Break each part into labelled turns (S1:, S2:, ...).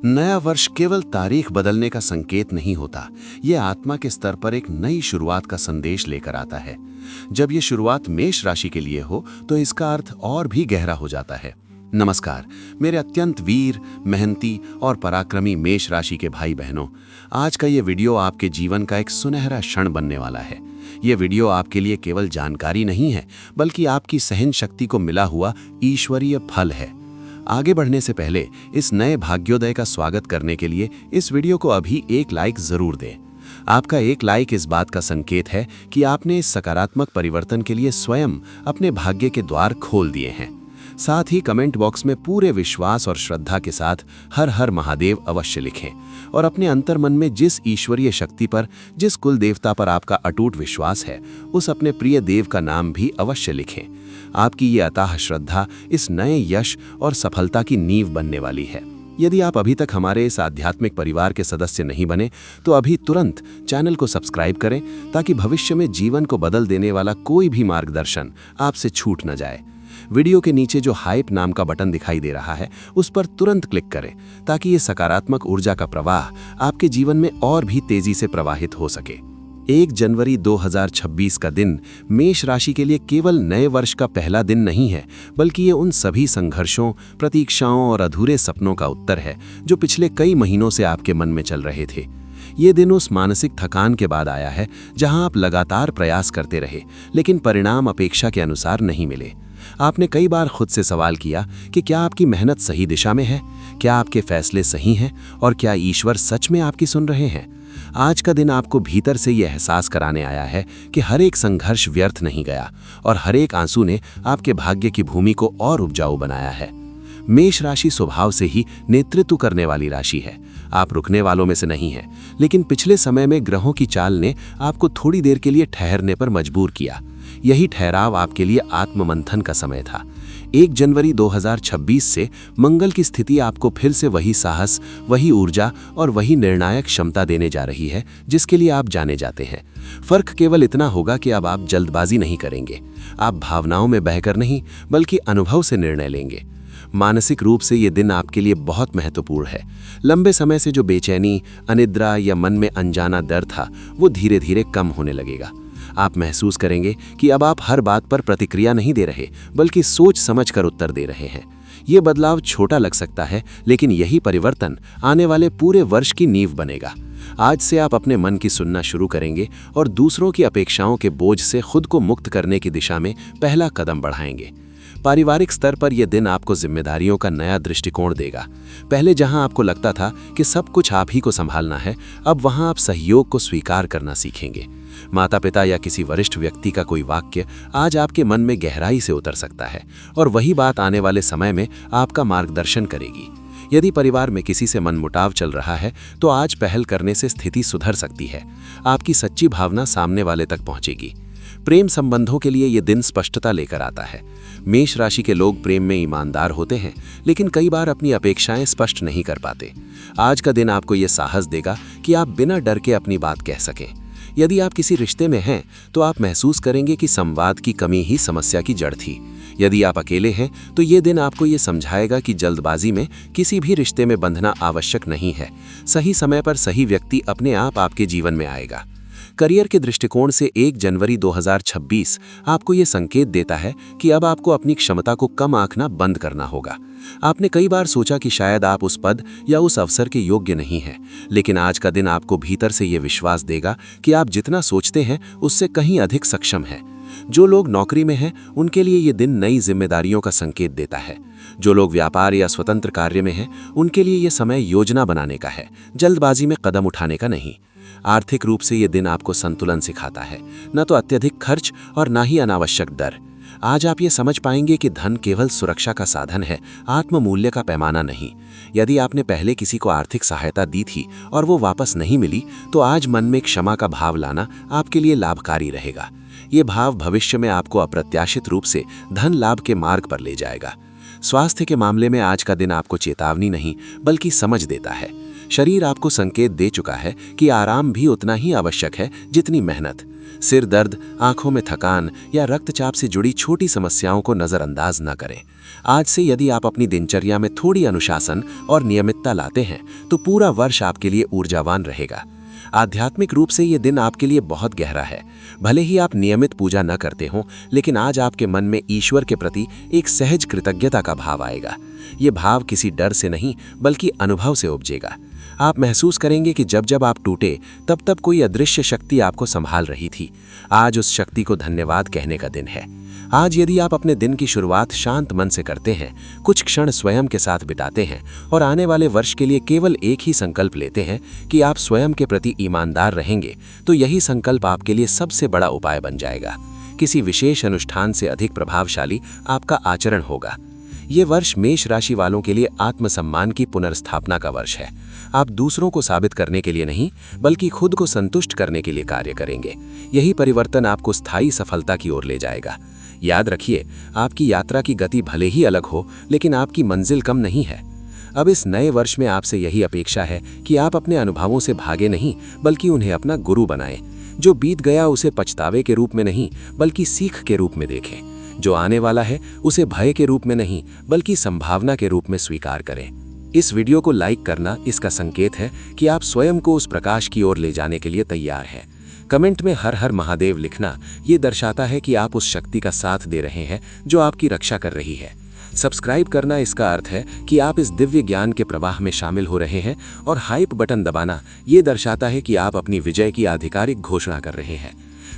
S1: नया वर्ष केवल तारीख बदलने का संकेत नहीं होता, ये आत्मा के स्तर पर एक नई शुरुआत का संदेश लेकर आता है। जब ये शुरुआत मेष राशि के लिए हो तो इसका अर्थ और भी गहरा हो जाता है। नमस्कार मेरे अत्यंत वीर, मेहनती और पराक्रमी मेष राशि के भाई बहनों, आज का ये वीडियो आपके जीवन का एक सुनहरा क्षण बनने वाला है। ये वीडियो आपके लिए केवल जानकारी नहीं है, बल्कि आपकी सहन शक्ति को मिला हुआ ईश्वरीय फल है। आगे बढ़ने से पहले इस नए भाग्योदय का स्वागत करने के लिए इस वीडियो को अभी एक लाइक जरूर दें। आपका एक लाइक इस बात का संकेत है कि आपने इस सकारात्मक परिवर्तन के लिए स्वयं अपने भाग्य के द्वार खोल दिए हैं। साथ ही कमेंट बॉक्स में पूरे विश्वास और श्रद्धा के साथ हर हर महादेव अवश्य लिखें और अपने अंतर्मन में जिस ईश्वरीय शक्ति पर, जिस कुल देवता पर आपका अटूट विश्वास है, उस अपने प्रिय देव का नाम भी अवश्य लिखें। आपकी ये अथाह श्रद्धा इस नए यश और सफलता की नींव बनने वाली है। यदि आप अभी तक हमारे इस आध्यात्मिक परिवार के सदस्य नहीं बने तो अभी तुरंत चैनल को सब्सक्राइब करें, ताकि भविष्य में जीवन को बदल देने वाला कोई भी मार्गदर्शन आपसे छूट न जाए। वीडियो के नीचे जो हाइप नाम का बटन दिखाई दे रहा है, उस पर तुरंत क्लिक करें, ताकि ये सकारात्मक ऊर्जा का प्रवाह आपके जीवन में और भी तेजी से प्रवाहित हो सके। 1 जनवरी 2026 का दिन मेष राशि के लिए केवल नए वर्ष का पहला दिन नहीं है, बल्कि ये उन सभी संघर्षों, प्रतीक्षाओं और अधूरे सपनों का उत्तर है जो पिछले कई महीनों से आपके मन में चल रहे थे। ये दिन उस मानसिक थकान के बाद आया है जहां आप लगातार प्रयास करते रहे, लेकिन परिणाम अपेक्षा के अनुसार नहीं मिले। आपने कई बार खुद से सवाल किया कि क्या आपकी मेहनत सही दिशा में है, क्या आपके फैसले सही हैं और क्या ईश्वर सच में आपकी सुन रहे हैं। आज का दिन आपको भीतर से यह एहसास कराने आया है कि हर एक संघर्ष व्यर्थ नहीं गया और हर एक आंसू ने आपके भाग्य की भूमि को और उपजाऊ बनाया है। मेष राशि स्वभाव से ही नेतृत्व करने वाली राशि है। आप रुकने वालों में से नहीं हैं, लेकिन पिछले समय में ग्रहों की चाल ने आपको थोड़ी देर के लिए ठहरने पर मजबूर किया। यही ठहराव आपके लिए आत्ममंथन का समय था। 1 जनवरी 2026 से मंगल की स्थिति आपको फिर से वही साहस, वही ऊर्जा और वही निर्णायक क्षमता देने जा रही है जिसके लिए आप जाने जाते हैं। फर्क केवल इतना होगा कि अब आप जल्दबाजी नहीं करेंगे। आप भावनाओं में बहकर नहीं, बल्कि अनुभव से निर्णय लेंगे। मानसिक रूप से ये दिन आपके लिए बहुत महत्वपूर्ण है। लंबे समय से जो बेचैनी, अनिद्रा या मन में अनजाना डर था, वो धीरे धीरे कम होने लगेगा। आप महसूस करेंगे कि अब आप हर बात पर प्रतिक्रिया नहीं दे रहे, बल्कि सोच समझकर उत्तर दे रहे हैं। ये बदलाव छोटा लग सकता है, लेकिन यही परिवर्तन आने वाले पूरे वर्ष की नींव बनेगा। आज से आप अपने मन की सुनना शुरू करेंगे और दूसरों की अपेक्षाओं के बोझ से खुद को मुक्त करने की दिशा में पहला कदम बढ़ाएंगे। पारिवारिक स्तर पर यह दिन आपको जिम्मेदारियों का नया दृष्टिकोण देगा। पहले जहां आपको लगता था कि सब कुछ आप ही को संभालना है, अब वहां आप सहयोग को स्वीकार करना सीखेंगे। माता पिता या किसी वरिष्ठ व्यक्ति का कोई वाक्य आज आपके मन में गहराई से उतर सकता है और वही बात आने वाले समय में आपका मार्गदर्शन करेगी। यदि परिवार में किसी से मनमुटाव चल रहा है, तो आज पहल करने से स्थिति सुधर सकती है। आपकी सच्ची भावना सामने वाले तक पहुंचेगी। प्रेम संबंधों के लिए यह दिन स्पष्टता लेकर आता है। मेष राशि के लोग प्रेम में ईमानदार होते हैं, लेकिन कई बार अपनी अपेक्षाएं स्पष्ट नहीं कर पाते। आज का दिन आपको यह साहस देगा कि आप बिना डर के अपनी बात कह सकें। यदि आप किसी रिश्ते में हैं, तो आप महसूस करेंगे कि संवाद की कमी ही समस्या की जड़ थी। यदि आप अकेले हैं, तो ये दिन आपको ये समझाएगा कि जल्दबाजी में किसी भी रिश्ते में बंधना आवश्यक नहीं है। सही समय पर सही व्यक्ति अपने आप आपके जीवन में आएगा। करियर के दृष्टिकोण से 1 जनवरी 2026 आपको ये संकेत देता है कि अब आपको अपनी क्षमता को कम आंकना बंद करना होगा। आपने कई बार सोचा कि शायद आप उस पद या उस अवसर के योग्य नहीं हैं, लेकिन आज का दिन आपको भीतर से ये विश्वास देगा कि आप जितना सोचते हैं उससे कहीं अधिक सक्षम हैं। जो लोग नौकरी में हैं, उनके लिए ये दिन नई जिम्मेदारियों का संकेत देता है। जो लोग व्यापार या स्वतंत्र कार्य में हैं, उनके लिए ये समय योजना बनाने का है, जल्दबाजी में कदम उठाने का नहीं। आर्थिक रूप से ये दिन आपको संतुलन सिखाता है, न तो अत्यधिक खर्च और न ही अनावश्यक डर। आज आप ये समझ पाएंगे कि धन केवल सुरक्षा का साधन है, आत्ममूल्य का पैमाना नहीं। यदि आपने पहले किसी को आर्थिक सहायता दी थी और वो वापस नहीं मिली, तो आज मन में क्षमा का भाव लाना आपके लिए लाभकारी रहेगा। ये भाव भविष्य में आपको अप्रत्याशित रूप से धन लाभ के मार्ग पर ले जाएगा। स्वास्थ्य के मामले में आज का दिन आपको चेतावनी नहीं, बल्कि समझ देता है। शरीर आपको संकेत दे चुका है कि आराम भी उतना ही आवश्यक है जितनी मेहनत। सिर दर्द, आंखों में थकान या रक्तचाप से जुड़ी छोटी समस्याओं को नज़रअंदाज न करें।
S2: आज से यदि आप अपनी दिनचर्या में थोड़ी अनुशासन और नियमितता लाते हैं तो पूरा वर्ष आपके लिए ऊर्जावान रहेगा। आध्यात्मिक रूप से ये दिन आपके लिए बहुत गहरा है। भले ही आप नियमित पूजा न करते हो, लेकिन आज आपके मन में ईश्वर के प्रति एक सहज कृतज्ञता का भाव आएगा। ये भाव किसी डर से नहीं बल्कि अनुभव से उपजेगा। आप महसूस करेंगे कि जब जब आप टूटे तब तब कोई अदृश्य शक्ति आपको संभाल रही थी। आज उस शक्ति को धन्यवाद कहने का दिन है। आज यदि आप अपने दिन की शुरुआत शांत मन से करते हैं, कुछ क्षण स्वयं के साथ बिताते हैं और आने वाले वर्ष के लिए केवल एक ही संकल्प लेते हैं कि आप स्वयं के प्रति ईमानदार रहेंगे, तो यही संकल्प आपके लिए सबसे बड़ा उपाय बन जाएगा। किसी विशेष अनुष्ठान से अधिक प्रभावशाली आपका आचरण होगा। ये वर्ष मेष राशि वालों के लिए आत्मसम्मान की पुनर्स्थापना का वर्ष है। आप दूसरों को साबित करने के लिए नहीं बल्कि खुद को संतुष्ट करने के लिए कार्य करेंगे। यही परिवर्तन आपको स्थायी सफलता की ओर ले जाएगा। याद रखिए, आपकी यात्रा की गति भले ही अलग हो, लेकिन आपकी मंजिल कम नहीं है। अब इस नए वर्ष में आपसे यही अपेक्षा है कि आप अपने अनुभवों से भागे नहीं बल्कि उन्हें अपना गुरु बनाएं। जो बीत गया उसे पछतावे के रूप में नहीं बल्कि सीख के रूप में देखें। जो आने वाला है उसे भय के रूप में नहीं बल्कि संभावना के रूप में स्वीकार करें। इस वीडियो को लाइक करना इसका संकेत है कि आप स्वयं को उस प्रकाश की ओर ले जाने के लिए तैयार हैं। कमेंट में हर हर महादेव लिखना ये दर्शाता है कि आप उस शक्ति का साथ दे रहे हैं जो आपकी रक्षा कर रही है। सब्सक्राइब करना इसका अर्थ है कि आप इस दिव्य ज्ञान के प्रवाह में शामिल हो रहे हैं, और हाइप बटन दबाना ये दर्शाता है कि आप अपनी विजय की आधिकारिक घोषणा कर रहे हैं।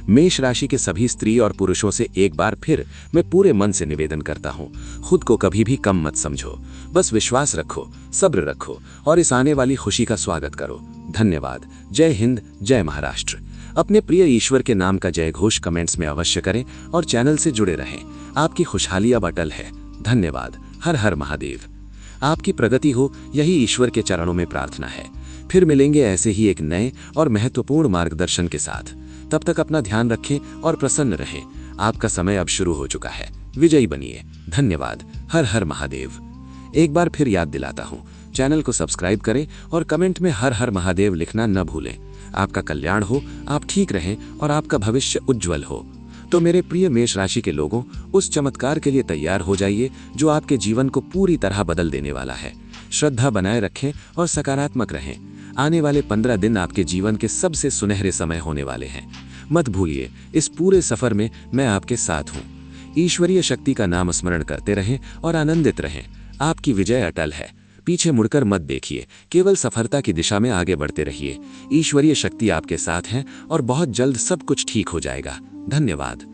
S2: मेष राशि के सभी स्त्री और पुरुषों से एक बार फिर मैं पूरे मन से निवेदन करता हूँ, खुद को कभी भी कम मत समझो। बस विश्वास रखो, सब्र रखो और इस आने वाली खुशी का स्वागत करो। धन्यवाद। जय हिंद, जय महाराष्ट्र। अपने प्रिय ईश्वर के नाम का जय घोष कमेंट्स में अवश्य करें और चैनल से जुड़े रहें। आपकी खुशहाली अब अटल है। धन्यवाद। हर हर महादेव। आपकी प्रगति हो, यही ईश्वर के चरणों में प्रार्थना है। फिर मिलेंगे ऐसे ही एक नए और महत्वपूर्ण मार्गदर्शन के साथ। तब तक अपना ध्यान रखें और प्रसन्न रहें। आपका समय अब शुरू हो चुका है। विजयी बनिए। धन्यवाद। हर हर महादेव। एक बार फिर याद दिलाता हूँ, चैनल को सब्सक्राइब करें और कमेंट में हर हर महादेव लिखना न भूलें। आपका कल्याण हो, आप ठीक रहें और आपका भविष्य उज्जवल हो। तो मेरे प्रिय मेष राशि के लोगों, उस चमत्कार के लिए तैयार हो जाइए जो आपके जीवन को पूरी तरह बदल देने वाला है। श्रद्धा बनाए रखें और सकारात्मक रहें। आने वाले 15 दिन आपके जीवन के सबसे सुनहरे समय होने वाले हैं। मत भूलिए, इस पूरे सफर में मैं आपके साथ हूँ। ईश्वरीय शक्ति का नाम स्मरण करते रहें और आनंदित रहें। आपकी विजय अटल है। पीछे मुड़कर मत देखिए, केवल सफलता की दिशा में आगे बढ़ते रहिए। ईश्वरीय शक्ति आपके साथ है और बहुत जल्द सब कुछ ठीक हो जाएगा। धन्यवाद।